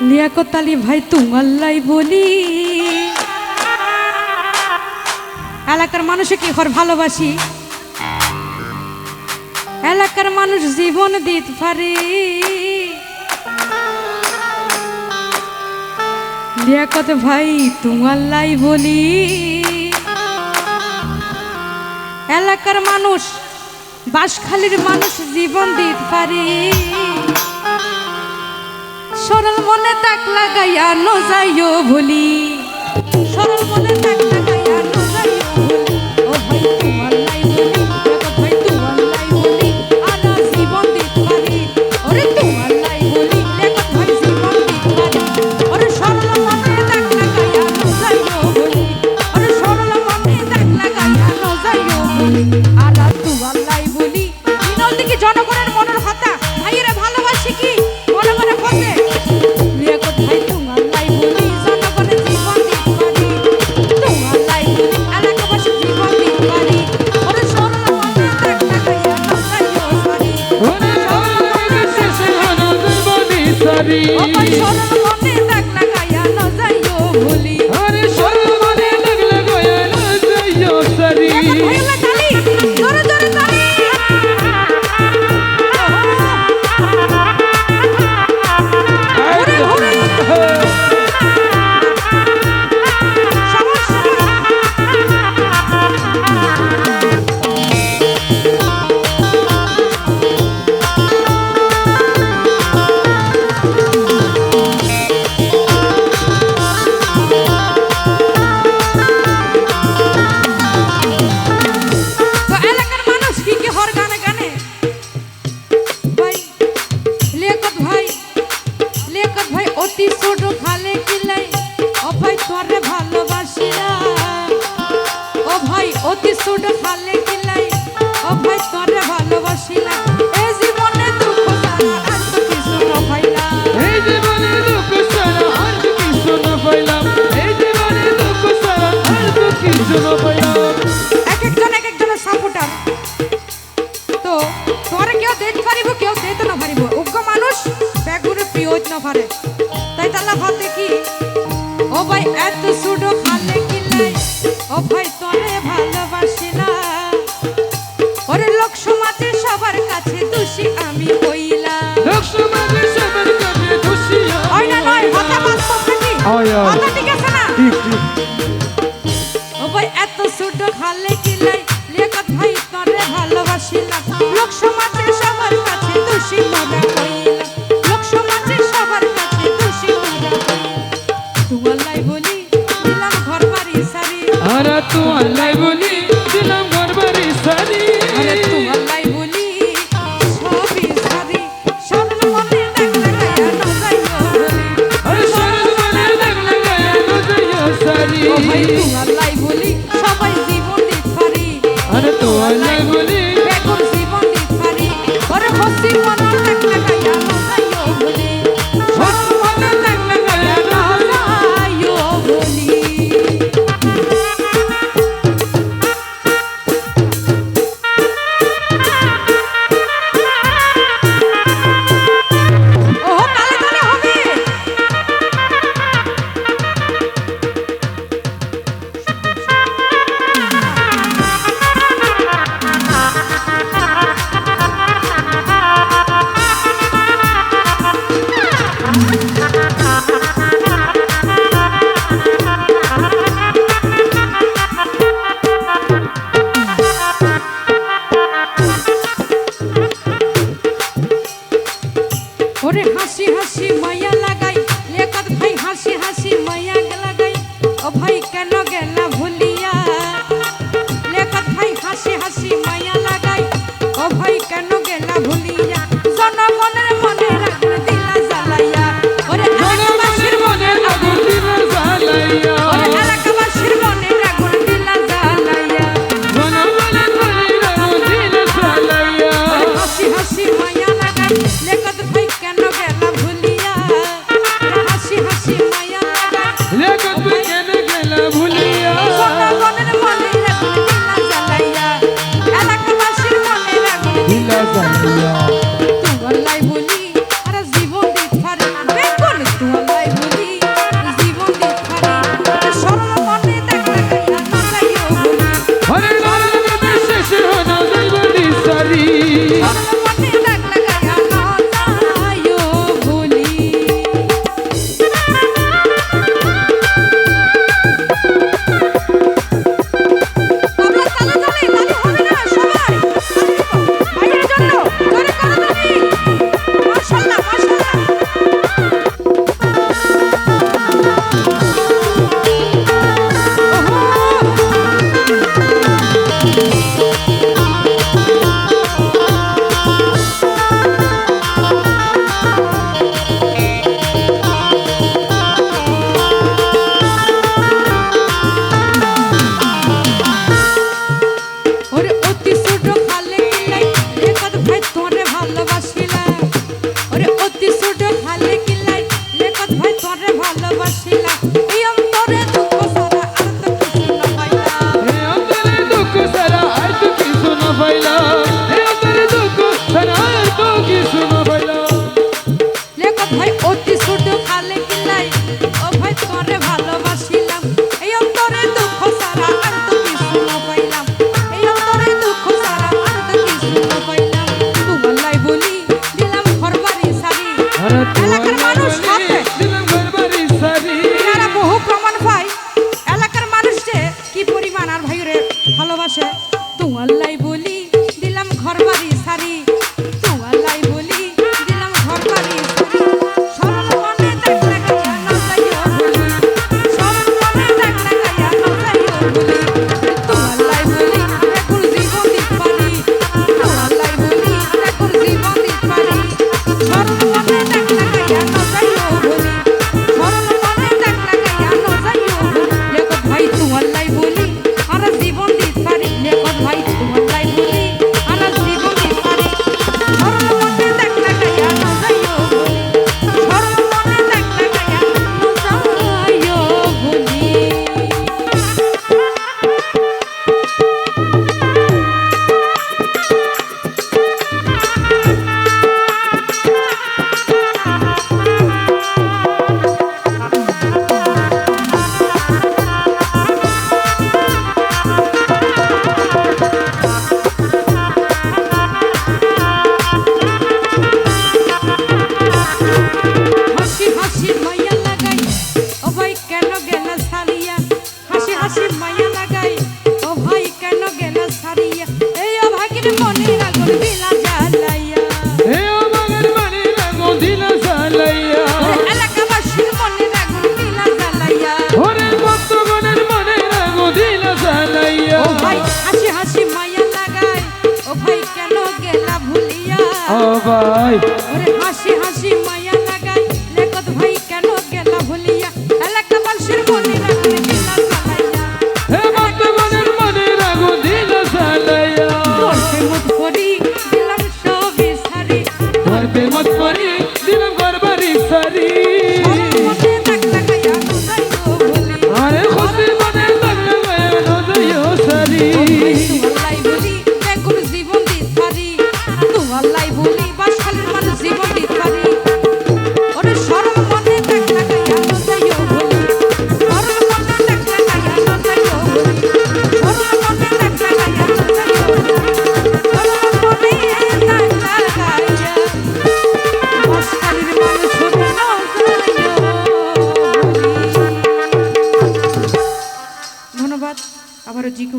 লিয়াকত আলী ভাই তুঙ্গাল্লাই বলি এলাকার মানুষে কি হর ভালোবাসি এলাকার মানুষ জীবন দিতে পারে লিয়াকত ভাই তুঙ্গাল্লাই বলি এলাকার মানুষ বাঁশখালীর মানুষ জীবন দিতে পারে সরল মনে তাক লাগাইয়া ন যাইও ভুলি সরল মনে তাক লাগাইয়া ন যাইও ভুলি ও ভাই তোমার লাই বলি ভাই তোমার লাই বলি আনা জীবন দিতে পারি ওরে তোমার লাই বলি লেখক ভাই জীবন দিতে পারি ওরে সরল মনে তাক লাগাইয়া ন যাইও ভুলি ওরে সরল মনে তাক লাগাইয়া ন যাইও ভুলি আনা তোমার লাই বলি বিনল দিকে জনগণের মনের কথা ভাইয়েরা ভালোবাসি কি মনে মনে বসে ও ভাই সরল মনে তাক লাগাইয়া ন যাইও ভুলি আরে সরল মনে তাক লাগাইয়া ন যাইও সারি ভাইলা তালি জোরে জোরে তালি ওরে ওরে অতি ছোট খালে কিলাই ও ভাই তোরে ভালোবাসিলা এই জীবনে দুঃখ সারা আর তো কিছু না পাইলাম এই জীবনে দুঃখ সারা আর তো কিছু না পাইলাম এই জীবনে দুঃখ সারা আর তো কিছু না পাইলাম এক একজনের সাপোর্টার তো তোরে কেউ দেখতে পারিব কেউ দেখতে না পারিব উগ্র মানুষ বেগুনে প্রিয় হইতে না পারে তাই তালা ভাতে কি ও ভাই এত ছোট খালে কিলাই ও ভাই তোরে ভালোবাসিলা ওরে লোক সমাজে সবার কাছে দোষী আমি হইলাম লোক সমাজে সবার কাছে দোষী ওই না নয় কথা বাস্তব নাকি কথা ঠিক আছে না ঠিক ঠিক ও ভাই এত ছোট খালে কিলাই লিয়াকত ভাই তোরে ভালোবাসিলা লোক সমাজে সবার কাছে দোষী মনে হইলাম লোক সমাজে সবার কাছে দোষী মনে হইলাম তোমার লাই বলি দিলাম ঘর বাড়ি সারি আর তো আল্লাহ বলি পাই ওরে হাসি হাসি মায়া লাগাই লেখত ভাই কেন গেলা ভুলিয়া এলাকাবাসীর মনে রাখলে দিলা জ্বালাইয়া হে বর্তমানের মনে রাখো দিল সালাইয়া তোর প্রেমত করি দিলাম সবে সারি তোর প্রেমত পরি দিলাম গরবারি সারি মনে থাক লাগাইয়া নজাইও ভুলি আরে খুশি মনে লাগলে গায়ে নজাইও সারি তোমাল্লাই বলি এখন জীবন দিতারি তোমাল্লাই বলি বাসখালীর মানুষ জীবন দিতারি ওরে সরল মনে থাক লাগাইয়া নজাইও ভুলি সরল মনে থাক লাগাইয়া নজাইও ভুলি সরল মনে থাক লাগাইয়া নজাইও ভুলি সরল মনে থাক লাগাইয়া বাসখালীর মানুষ নজাইও ভুলি ধন্যবাদ আবারও জিকু